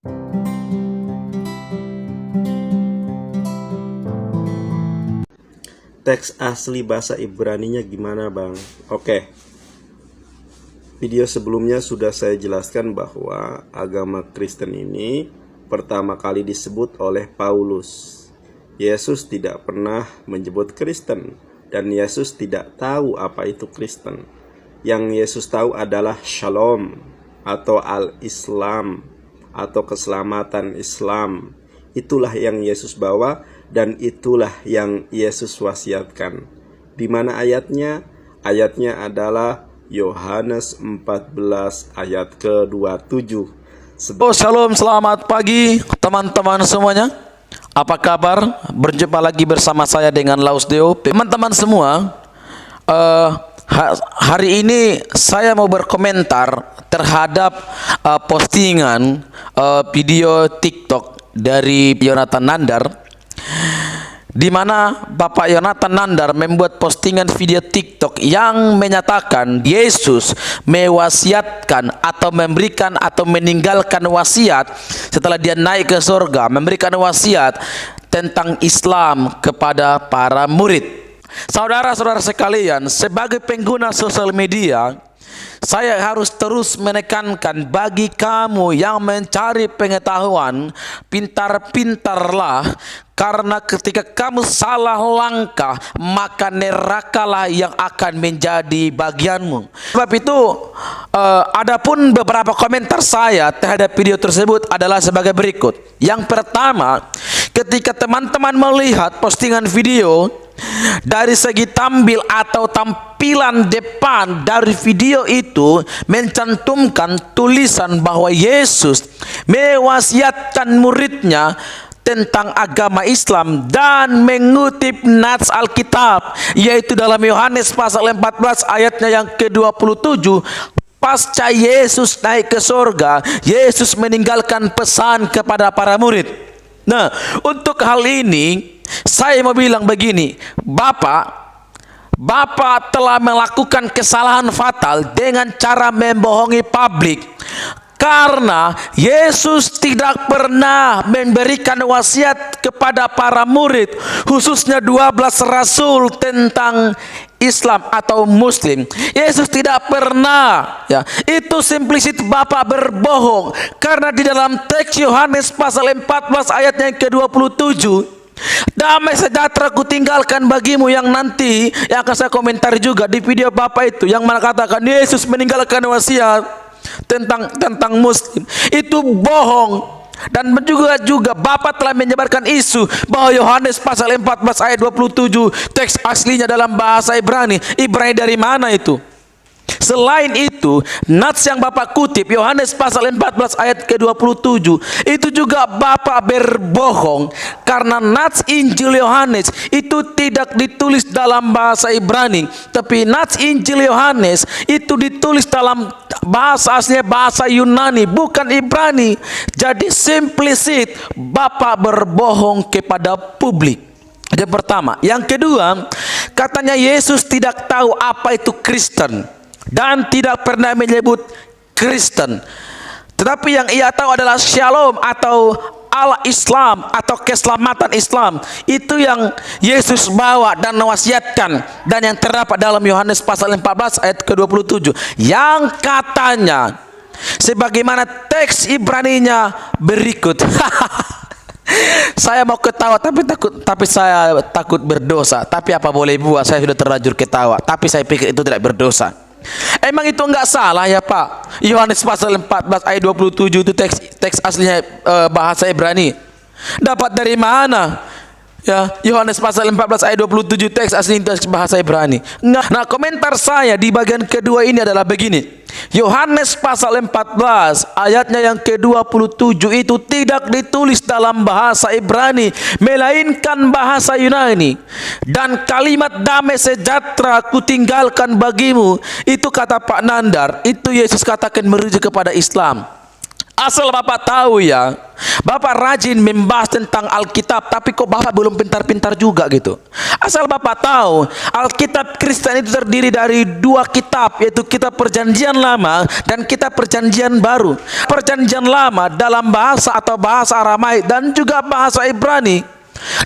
Teks asli bahasa Ibraninya gimana, Bang? Oke. Video sebelumnya sudah saya jelaskan bahwa agama Kristen ini pertama kali disebut oleh Paulus. Yesus tidak pernah menyebut Kristen, dan Yesus tidak tahu apa itu Kristen. Yang Yesus tahu adalah Shalom atau Al-Islam atau keselamatan Islam. Itulah yang Yesus bawa dan itulah yang Yesus wasiatkan. Di mana ayatnya? Ayatnya adalah Yohanes 14 ayat ke-27. Shalom, selamat pagi teman-teman semuanya. Apa kabar? Berjumpa lagi bersama saya dengan Lausdeo. Teman-teman semua, hari ini saya mau berkomentar terhadap postingan video TikTok dari Yonatan Nandar, di mana Bapak Yonatan Nandar membuat postingan video TikTok yang menyatakan Yesus mewasiatkan atau memberikan atau meninggalkan wasiat setelah dia naik ke surga, memberikan wasiat tentang Islam kepada para murid. Saudara-saudara sekalian, sebagai pengguna sosial media, saya harus terus menekankan bagi kamu yang mencari pengetahuan, pintar-pintarlah, karena ketika kamu salah langkah, maka nerakalah yang akan menjadi bagianmu. Sebab itu, adapun beberapa komentar saya terhadap video tersebut adalah sebagai berikut. Yang pertama, ketika teman-teman melihat postingan video, dari segi tampil atau tampilan depan dari video itu mencantumkan tulisan bahwa Yesus mewasiatkan muridnya tentang agama Islam dan mengutip nats Alkitab, yaitu dalam Yohanes pasal 14 ayatnya yang ke-27. Pasca Yesus naik ke surga, Yesus meninggalkan pesan kepada para murid. Nah, untuk hal ini saya mau bilang begini, Bapak telah melakukan kesalahan fatal dengan cara membohongi publik, karena Yesus tidak pernah memberikan wasiat kepada para murid, khususnya 12 rasul tentang Islam atau Muslim. Yesus tidak pernah, ya. Itu implisit Bapak berbohong, karena di dalam teks Yohanes pasal 14 ayatnya yang ke-27, damai sejahtera kutinggalkan bagimu, yang nanti yang akan saya komentari juga di video Bapak itu, yang mana katakan Yesus meninggalkan wasiat tentang Muslim. Itu bohong. Dan juga Bapak telah menyebarkan isu bahwa Yohanes pasal 14 ayat 27 teks aslinya dalam bahasa Ibrani. Ibrani dari mana itu? Selain itu, nats yang Bapak kutip Yohanes pasal 14 ayat ke-27 itu juga Bapak berbohong, karena nats Injil Yohanes itu tidak ditulis dalam bahasa Ibrani, tapi nats Injil Yohanes itu ditulis dalam bahasa aslinya bahasa Yunani, bukan Ibrani. Jadi implisit Bapak berbohong kepada publik. Yang pertama. Yang kedua, katanya Yesus tidak tahu apa itu Kristen dan tidak pernah menyebut Kristen, tetapi yang ia tahu adalah Shalom atau Al-Islam atau keselamatan Islam. Itu yang Yesus bawa dan mewasiatkan, dan yang terdapat dalam Yohanes pasal 14 ayat ke-27, yang katanya sebagaimana teks Ibraninya berikut. Saya mau ketawa tapi saya takut berdosa. Tapi apa boleh buat, saya sudah terlanjur ketawa, tapi saya pikir itu tidak berdosa. Emang itu enggak salah ya Pak? Yohanes pasal 14 ayat 27 itu teks aslinya bahasa Ibrani. Dapat dari mana? Ya, Yohanes pasal 14 ayat 27 teks asli teks bahasa Ibrani. Nah, komentar saya di bagian kedua ini adalah begini. Yohanes pasal 14 ayatnya yang ke-27 itu tidak ditulis dalam bahasa Ibrani, melainkan bahasa Yunani. Dan kalimat damai sejahtera kutinggalkan bagimu, itu kata Pak Nandar, itu Yesus katakan merujuk kepada Islam. Asal Bapak tahu ya, Bapak rajin membahas tentang Alkitab, tapi kok Bapak belum pintar-pintar juga gitu. Asal Bapak tahu, Alkitab Kristen itu terdiri dari 2 kitab, yaitu kitab Perjanjian Lama dan kitab Perjanjian Baru. Perjanjian Lama dalam bahasa atau bahasa Aramaik dan juga bahasa Ibrani.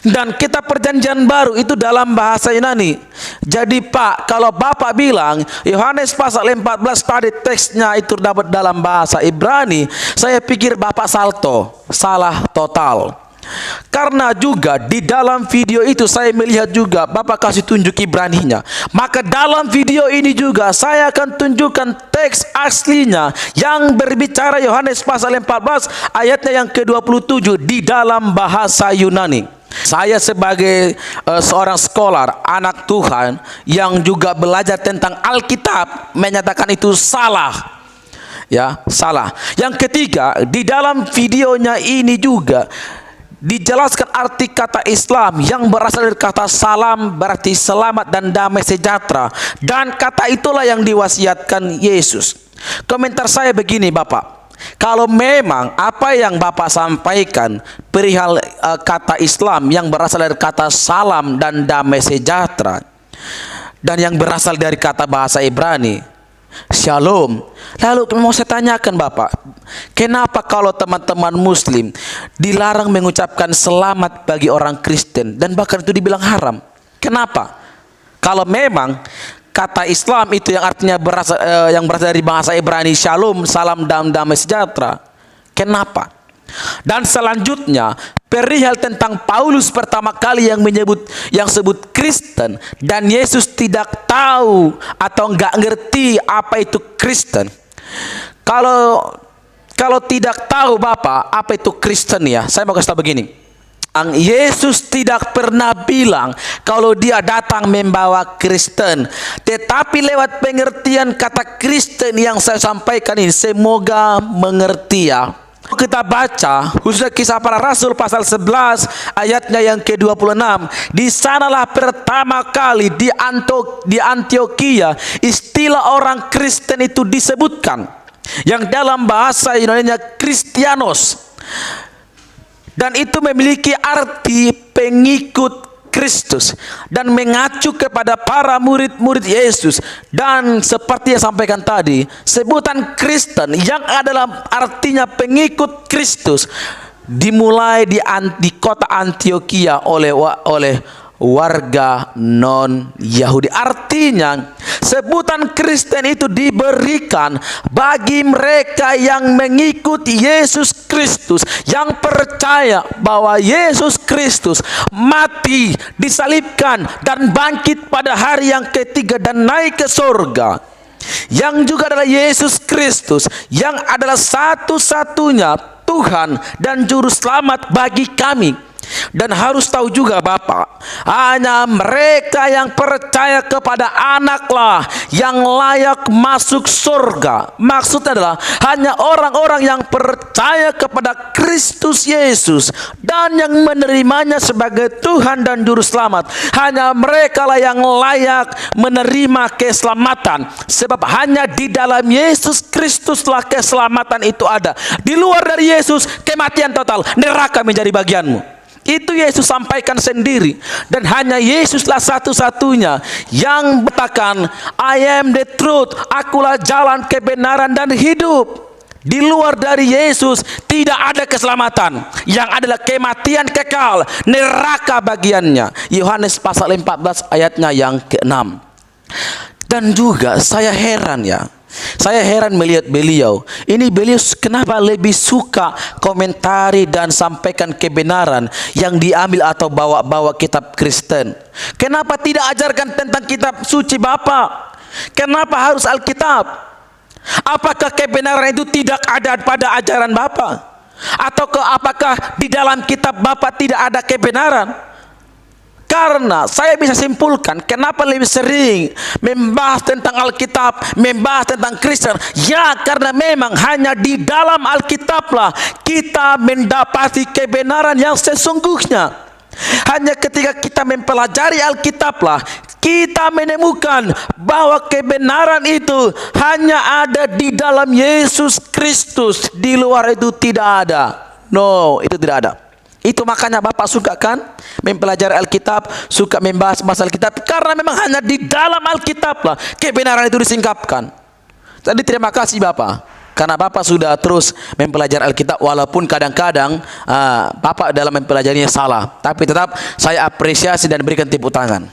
Dan kitab Perjanjian Baru itu dalam bahasa Yunani. Jadi Pak, kalau Bapak bilang Yohanes pasal 14 tadi teksnya itu dapat dalam bahasa Ibrani, saya pikir Bapak salah total. Karena juga di dalam video itu saya melihat juga Bapak kasih tunjuk Ibraninya. Maka dalam video ini juga saya akan tunjukkan teks aslinya yang berbicara Yohanes pasal 14 ayatnya yang ke-27 di dalam bahasa Yunani. Saya sebagai seorang scholar, anak Tuhan yang juga belajar tentang Alkitab, menyatakan itu salah. Ya, salah. Yang ketiga, di dalam videonya ini juga dijelaskan arti kata Islam yang berasal dari kata salam, berarti selamat dan damai sejahtera, dan kata itulah yang diwasiatkan Yesus. Komentar saya begini Bapak, kalau memang apa yang Bapak sampaikan perihal kata Islam yang berasal dari kata salam dan damai sejahtera, dan yang berasal dari kata bahasa Ibrani Shalom, lalu mau saya tanyakan Bapak, kenapa kalau teman-teman Muslim dilarang mengucapkan selamat bagi orang Kristen dan bahkan itu dibilang haram? Kenapa? Kalau memang kata Islam itu yang artinya berasal dari bahasa Ibrani Shalom, salam dan damai sejahtera, kenapa? Dan selanjutnya perihal tentang Paulus pertama kali yang sebut Kristen dan Yesus tidak tahu atau nggak ngerti apa itu Kristen. Kalau tidak tahu Bapak apa itu Kristen ya, saya mau kasih tahu begini. Yesus tidak pernah bilang kalau dia datang membawa Kristen, tetapi lewat pengertian kata Kristen yang saya sampaikan ini, semoga mengerti ya. Kita baca khususnya Kisah Para Rasul pasal 11 ayatnya yang ke-26. Di sanalah pertama kali di Antioquia istilah orang Kristen itu disebutkan, yang dalam bahasa Yunani Kristianos, dan itu memiliki arti pengikut Kristus dan mengacu kepada para murid-murid Yesus. Dan seperti yang sampaikan tadi, sebutan Kristen yang adalah artinya pengikut Kristus dimulai di kota Antioquia oleh warga non-Yahudi. Artinya sebutan Kristen itu diberikan bagi mereka yang mengikuti Yesus Kristus, yang percaya bahwa Yesus Kristus mati, disalibkan dan bangkit pada hari yang ketiga dan naik ke surga, yang juga adalah Yesus Kristus yang adalah satu-satunya Tuhan dan Juru Selamat bagi kami. Dan harus tahu juga Bapak, hanya mereka yang percaya kepada Anaklah yang layak masuk surga. Maksudnya adalah hanya orang-orang yang percaya kepada Kristus Yesus dan yang menerimanya sebagai Tuhan dan Juru Selamat. Hanya mereka lah yang layak menerima keselamatan, sebab hanya di dalam Yesus Kristuslah keselamatan itu ada. Di luar dari Yesus, kematian total, neraka menjadi bagianmu. Itu Yesus sampaikan sendiri. Dan hanya Yesuslah satu-satunya yang berkata, I am the truth, akulah jalan, kebenaran dan hidup. Di luar dari Yesus tidak ada keselamatan, yang adalah kematian kekal, neraka bagiannya. Yohanes pasal 14 ayatnya yang ke-6. Dan juga saya heran ya, saya heran melihat beliau. Ini beliau kenapa lebih suka komentari dan sampaikan kebenaran yang diambil atau bawa-bawa kitab Kristen. Kenapa tidak ajarkan tentang kitab suci Bapak? Kenapa harus Alkitab? Apakah kebenaran itu tidak ada pada ajaran Bapak? Atau apakah di dalam kitab Bapak tidak ada kebenaran? Karena saya bisa simpulkan kenapa lebih sering membahas tentang Alkitab, membahas tentang Kristen. Ya, karena memang hanya di dalam Alkitablah kita mendapati kebenaran yang sesungguhnya. Hanya ketika kita mempelajari Alkitablah kita menemukan bahwa kebenaran itu hanya ada di dalam Yesus Kristus. Di luar itu tidak ada. No, itu tidak ada. Itu makanya Bapak suka kan mempelajari Alkitab, suka membahas masalah Alkitab, karena memang hanya di dalam Alkitab lah kebenaran itu disingkapkan. Jadi terima kasih Bapak, karena Bapak sudah terus mempelajari Alkitab, walaupun kadang-kadang Bapak dalam mempelajarinya salah, tapi tetap saya apresiasi dan berikan tepuk tangan.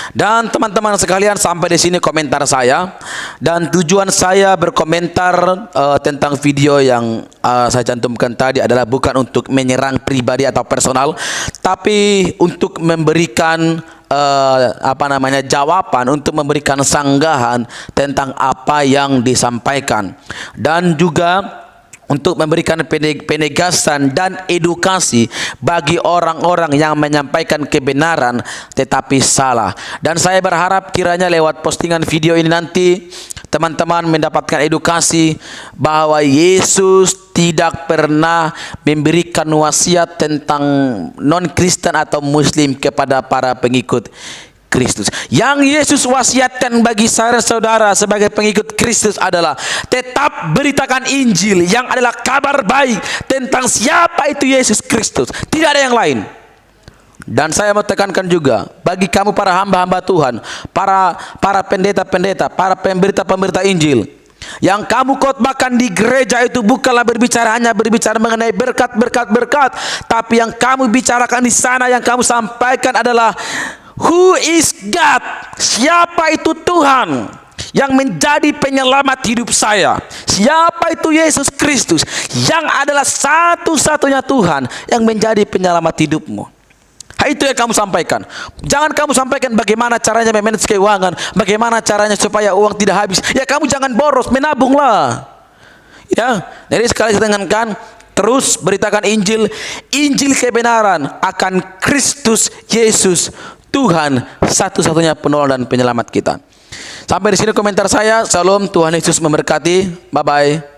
Dan teman-teman sekalian, sampai di sini komentar saya. Dan tujuan saya berkomentar tentang video yang saya cantumkan tadi adalah bukan untuk menyerang pribadi atau personal, tapi untuk memberikan jawaban, untuk memberikan sanggahan tentang apa yang disampaikan, dan juga untuk memberikan penegasan dan edukasi bagi orang-orang yang menyampaikan kebenaran tetapi salah. Dan saya berharap kiranya lewat postingan video ini nanti teman-teman mendapatkan edukasi bahwa Yesus tidak pernah memberikan wasiat tentang non-Kristen atau Muslim kepada para pengikut Kristus. Yang Yesus wasiatkan bagi saudara sebagai pengikut Kristus adalah tetap beritakan Injil, yang adalah kabar baik tentang siapa itu Yesus Kristus, tidak ada yang lain. Dan saya mau tekankan juga bagi kamu para hamba-hamba Tuhan, para pendeta-pendeta, para pemberita-pemberita Injil, yang kamu khotbahkan di gereja itu bukanlah hanya berbicara mengenai berkat, tapi yang kamu bicarakan di sana, yang kamu sampaikan adalah who is God? Siapa itu Tuhan yang menjadi penyelamat hidup saya? Siapa itu Yesus Kristus yang adalah satu-satunya Tuhan yang menjadi penyelamat hidupmu? Itu yang kamu sampaikan. Jangan kamu sampaikan bagaimana caranya memanage keuangan, bagaimana caranya supaya uang tidak habis. Ya kamu jangan boros, menabunglah. Ya, jadi sekali saya tekankan, terus beritakan Injil, Injil kebenaran akan Kristus Yesus, Tuhan satu-satunya penolong dan penyelamat kita. Sampai di sini komentar saya. Salam, Tuhan Yesus memberkati. Bye bye.